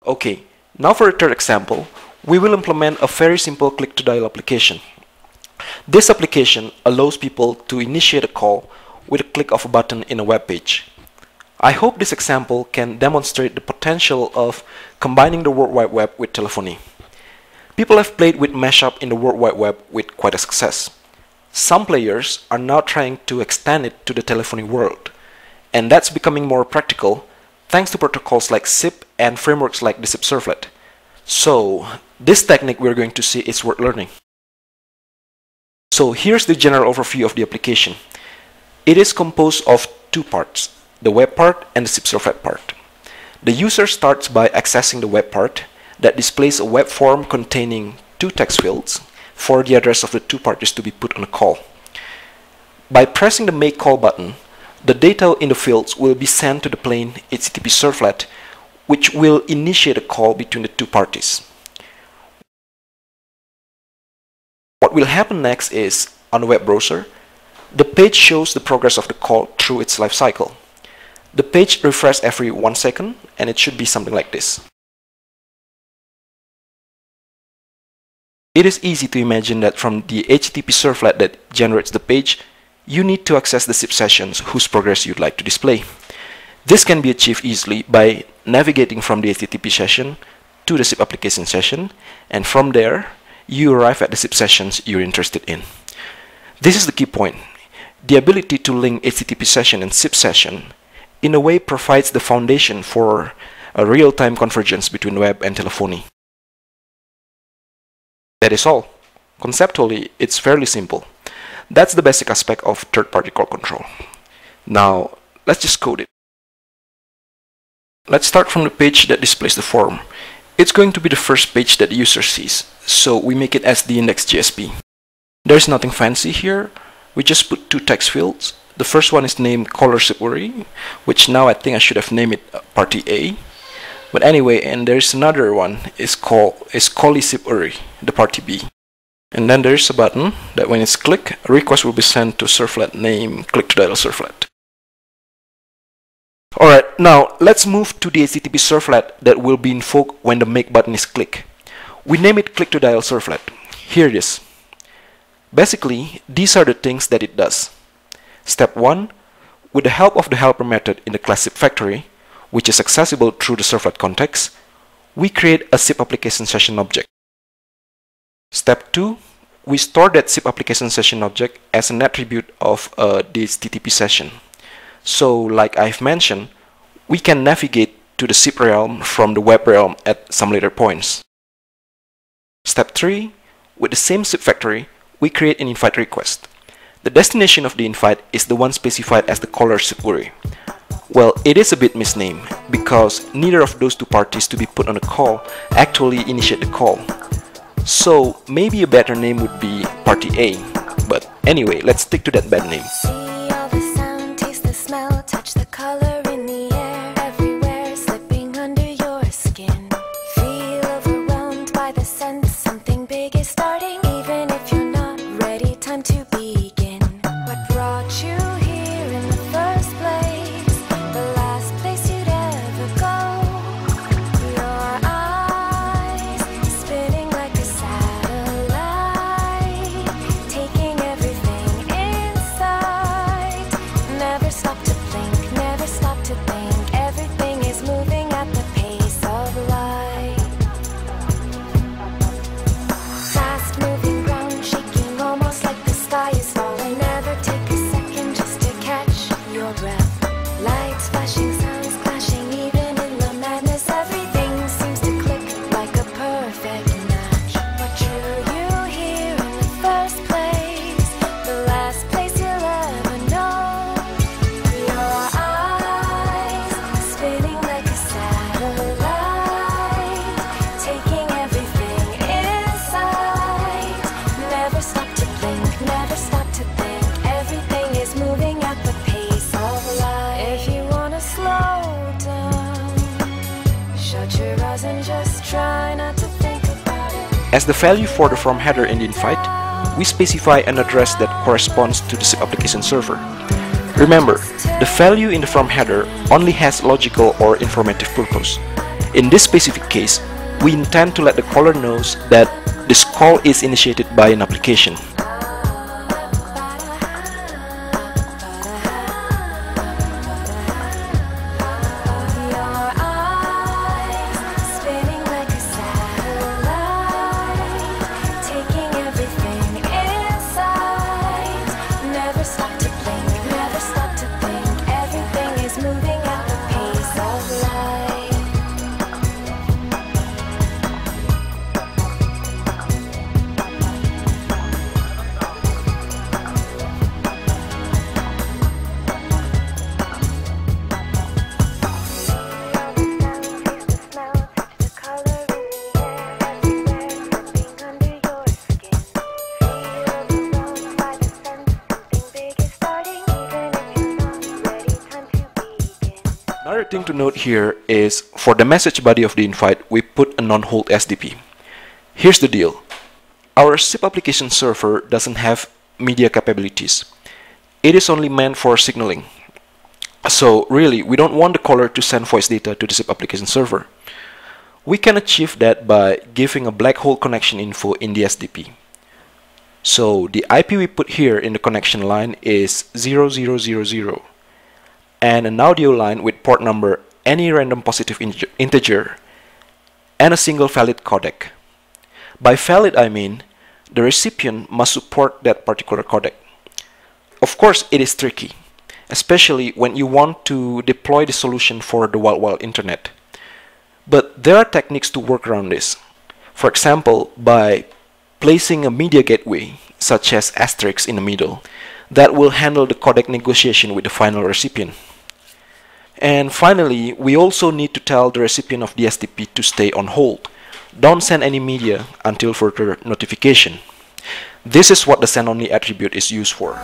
Okay, now for a third example, we will implement a very simple click-to-dial application. This application allows people to initiate a call with a click of a button in a web page. I hope this example can demonstrate the potential of combining the World Wide Web with telephony. People have played with mashup in the World Wide Web with quite a success. Some players are now trying to extend it to the telephony world, and that's becoming more practical thanks to protocols like SIP and frameworks like the SIP-servlet. So, this technique we're going to see is worth learning. So here's the general overview of the application. It is composed of two parts, the web part and the SIP-servlet part. The user starts by accessing the web part that displays a web form containing two text fields for the address of the two parties to be put on a call. By pressing the Make Call button, the data in the fields will be sent to the plain HTTP servlet, which will initiate a call between the two parties. What will happen next is, on the web browser, the page shows the progress of the call through its life cycle. The page refreshes every 1 second, and it should be something like this. It is easy to imagine that from the HTTP servlet that generates the page, you need to access the SIP sessions whose progress you'd like to display. This can be achieved easily by navigating from the HTTP session to the SIP application session, and from there, you arrive at the SIP sessions you're interested in. This is the key point. The ability to link HTTP session and SIP session in a way provides the foundation for a real-time convergence between web and telephony. That is all. Conceptually, it's fairly simple. That's the basic aspect of third-party call control. Now, let's just code it. Let's start from the page that displays the form. It's going to be the first page that the user sees, so we make it as the index.jsp. There's nothing fancy here. We just put two text fields. The first one is named caller SIP URI, which now I think I should have named it party A. But anyway, and there's another one is callee SIP URI, the party B. And then there's a button that when it's clicked, a request will be sent to servlet name click-to-dial servlet. Alright, now let's move to the HTTP servlet that will be invoked when the make button is clicked. We name it click-to-dial servlet. Here it is. Basically, these are the things that it does. Step 1. With the help of the helper method in the class SIP factory, which is accessible through the servlet context, we create a SIP application session object. Step 2. We store that SIP application session object as an attribute of the HTTP session. So, like I've mentioned, we can navigate to the SIP realm from the web realm at some later points. Step 3. With the same SIP factory, we create an invite request. The destination of the invite is the one specified as the caller SIP URI. Well, it is a bit misnamed because neither of those two parties to be put on a call actually initiate the call. So maybe a better name would be party A. But anyway, let's stick to that bad name. See all the sound, taste the smell, touch the color in the air, everywhere slipping under your skin. Feel overwhelmed by the sense something big is starting, even if you're not ready, time to begin. What brought you here in the first place? The last place you'd ever go. Your eyes spinning like a satellite, taking everything inside. Never stop to blink, never stop to think. Everything is moving at the pace of light. Fast moving ground, shaking almost like the sky is falling. Never take a second just to catch your breath. Lights flashing, sounds clashing, even in the madness, everything seems to click like a perfect match. What drew you here in the first place? The last place you'll ever know. Your eyes spinning like a satellite, taking everything inside. Never stop to blink, never stop to think. Everything is moving at the pace of light. If you wanna slow down, shut your eyes and just try not to think about it. As the value for the from header in the invite, we specify an address that corresponds to the SIP application server. Remember, the value in the from header only has logical or informative purpose. In this specific case, we intend to let the caller knows that this call is initiated by an application. Another thing to note here is for the message body of the invite, we put a non-hold SDP. Here's the deal. Our SIP application server doesn't have media capabilities. It is only meant for signaling. So really, we don't want the caller to send voice data to the SIP application server. We can achieve that by giving a black hole connection info in the SDP. So the IP we put here in the connection line is 0000. And an audio line with port number any random positive integer and a single valid codec. By valid I mean the recipient must support that particular codec. Of course it is tricky, especially when you want to deploy the solution for the wild internet. But there are techniques to work around this. For example, by placing a media gateway such as asterisk in the middle that will handle the codec negotiation with the final recipient. And finally, we also need to tell the recipient of the SDP to stay on hold. Don't send any media until further notification. This is what the send only attribute is used for.